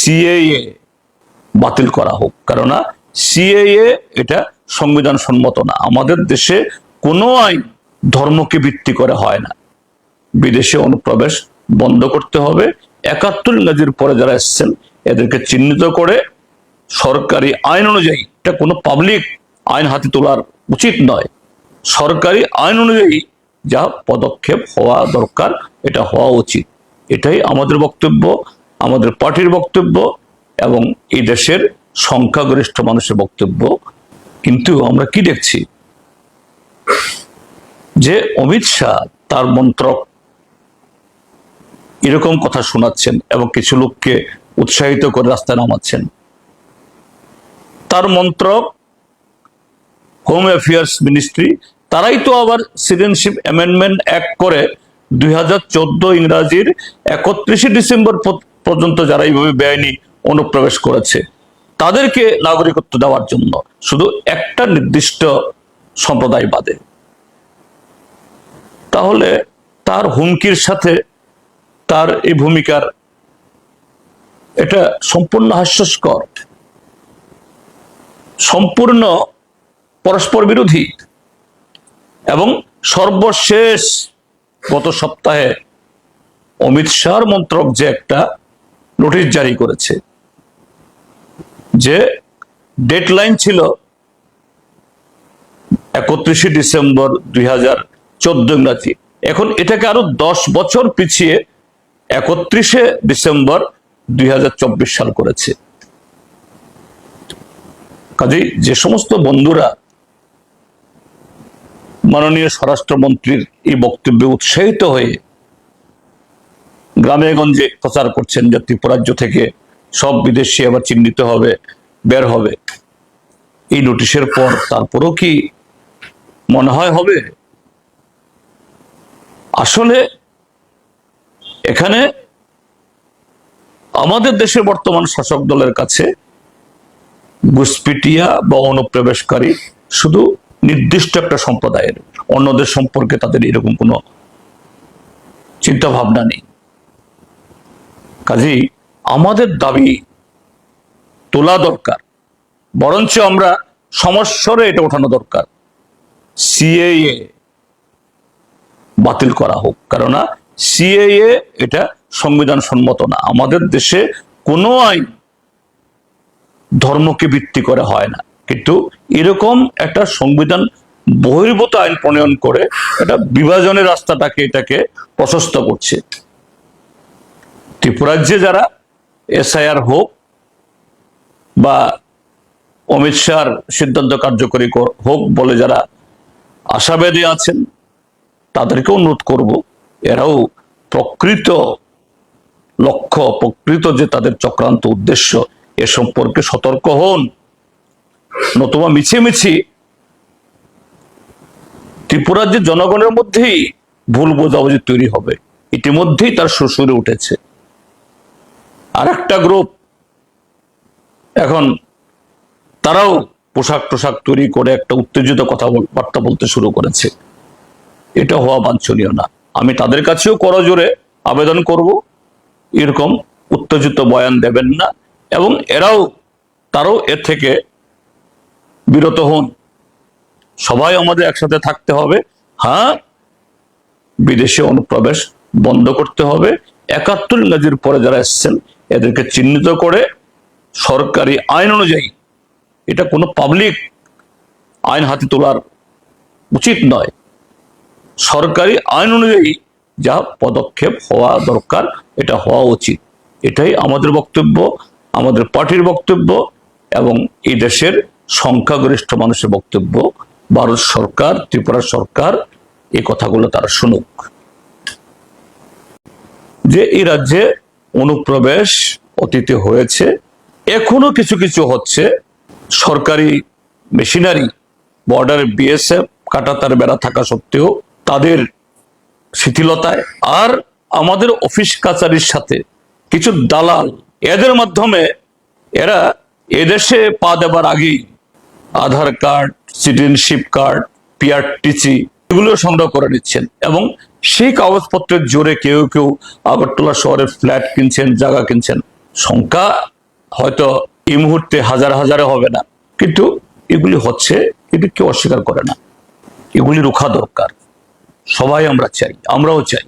CAA বাতিল করা হোক, কেননা সিএএ এটা সংবিধান সম্মত না। আমাদের দেশে কোনো আইন ধর্মকে ভিত্তি করে হয় না। বিদেশে অনুপ্রবেশ বন্ধ করতে হবে। ৭১ ইংরেজির পরে যারা এসছেন এদেরকে চিহ্নিত করে সরকারি আইন অনুযায়ী, এটা কোনো পাবলিক আইন হাতে তোলার উচিত নয়, সরকারি আইন অনুযায়ী যা পদক্ষেপ হওয়া দরকার এটা হওয়া উচিত। এটাই আমাদের বক্তব্য, আমাদের পার্টির বক্তব্য এবং এই দেশের সংখ্যাগরিষ্ঠ মানুষের বক্তব্য। কিন্তু আমরা কি দেখছি যে অমিত শাহ তার মন্ত্রক এরকম কথা শোনাচ্ছেন এবং কিছু লোককে উৎসাহিত করে রাস্তায় নামাচ্ছেন। তার মন্ত্রক হোম অ্যাফেয়ার্স মিনিস্ট্রি, তারাই তো আবার সিটিজেনশিপ অ্যামেন্ডমেন্ট অ্যাক্ট করে 2014 ইংরাজির 31 ডিসেম্বর পর্যন্ত যারা এইভাবে বেআইনি অনুপ্রবেশ করেছে তাদেরকে নাগরিকত্ব দেওয়ার জন্য, শুধু একটা নির্দিষ্ট সম্প্রদায় বাদে। তাহলে তার হুমকির সাথে তার এই ভূমিকার এটা সম্পূর্ণ হাস্যস্কর, সম্পূর্ণ পরস্পর বিরোধী। এবং সর্বশেষ গত সপ্তাহে অমিত শাহর মন্ত্রক যে একটা নোটিশ জারি করেছে, যে ডেডলাইন ছিল 31 ডিসেম্বর 2014 ইংরাজি, এখন এটাকে আরো 10 বছর পিছিয়ে 31 ডিসেম্বর 2024 সাল করেছে। কাজেই যে সমস্ত বন্ধুরা মাননীয় স্বরাষ্ট্রমন্ত্রীর এই বক্তব্যে উৎসাহিত হয়ে গ্রামে গঞ্জে প্রচার করছেন যে ত্রিপুরাজ্য থেকে সব বিদেশি আবার চিহ্নিত হবে, বের হবে, এই নোটিশের পর তারপরও কি মনে হয় হবে? আসলে এখানে আমাদের দেশের বর্তমান শাসক দলের কাছে ঘুষপিটিয়া বা অনুপ্রবেশকারী শুধু নির্দিষ্ট একটা সম্প্রদায়ের, অন্যদের সম্পর্কে তাদের এরকম কোনো চিন্তা ভাবনা নেই। কাজেই আমাদের দাবি তোলা দরকার, বরঞ্চ আমরা সমস্যারে এটা ওঠানো দরকার, সিএএ বাতিল করা হোক, কেননা সিএএ এটা সংবিধান সম্মত না। আমাদের দেশে কোনো আইন ধর্মকে ভিত্তি করে হয় না, কিন্তু এরকম একটা সংবিধান বহির্ভূত আইন প্রণয়ন করে এটা বিভাজনের রাস্তাটাকে এটাকে প্রশস্ত করছে। ত্রিপুরাজ্যে যারা এসআইআর হোক বা অমিত শাহর সিদ্ধান্ত কার্যকরী হোক বলে যারা আশাবাদী আছেন তাদেরকে অনুরোধ করব, এরাও প্রকৃত লক্ষ্য, প্রকৃত যে তাদের চক্রান্ত উদ্দেশ্য এ সম্পর্কে সতর্ক হন, নতুবা মিছিমিছি ত্রিপুরার যে জনগণের মধ্যেই ভুল বোঝাবুঝি তৈরি হবে। ইতিমধ্যেই তার শ্বশুরে উঠেছে। আর একটা গ্রুপ এখন তারাও পোশাক টোশাক তৈরি করে একটা উত্তেজিত কথাবার্তা বলতে শুরু করেছে। এটা হওয়া বাঞ্ছনীয় না। আমি তাদের কাছেও করজোরে আবেদন করব, এরকম উত্তেজিত বয়ান দেবেন না এবং তারাও এর থেকে বিরত হন। সবাই আমাদের একসাথে থাকতে হবে। হ্যাঁ, বিদেশে অনুপ্রবেশ বন্ধ করতে হবে। ৭১ ইংরেজির পরে যারা এসছেন এদেরকে চিহ্নিত করে সরকারি আইন অনুযায়ী, এটা কোনো পাবলিক আইন হাতে তোলার উচিত নয়, সরকারি আইন অনুযায়ী যা পদক্ষেপ হওয়া দরকার এটা হওয়া উচিত। এটাই আমাদের বক্তব্য, আমাদের পার্টির বক্তব্য এবং এই দেশের সংখ্যাগরিষ্ঠ মানুষের বক্তব্য। ভারত সরকার, ত্রিপুরা সরকার এই কথাগুলো তারা শুনুক, যে এই রাজ্যে অনুপ্রবেশ অতীতে হয়েছে, এখনো কিছু কিছু হচ্ছে। সরকারি মেশিনারি, বর্ডারে বিএসএফ কাঁটাতার বেড়া থাকা সত্ত্বেও তাদের শিথিলতায়, আর আমাদের অফিস কাছারির সাথে কিছু দালাল, এদের মাধ্যমে এরা এদেশে পা দেবার আগেই আধার কার্ড, সিটিজেনশিপ কার্ড, পিআরটিসি এগুলো সংগ্রহ করে নিচ্ছেন এবং সেই কাগজপত্রের জোরে কেউ কেউ আগরতলা শহরে ফ্ল্যাট কিনছেন, জায়গা কিনছেন। সংখ্যা হয়তো এই মুহূর্তে হাজার হাজারে হবে না, কিন্তু এগুলি হচ্ছে, কিন্তু কেউ অস্বীকার করে না। এগুলি রোখা দরকার। সবাই আমরা চাই, আমরাও চাই।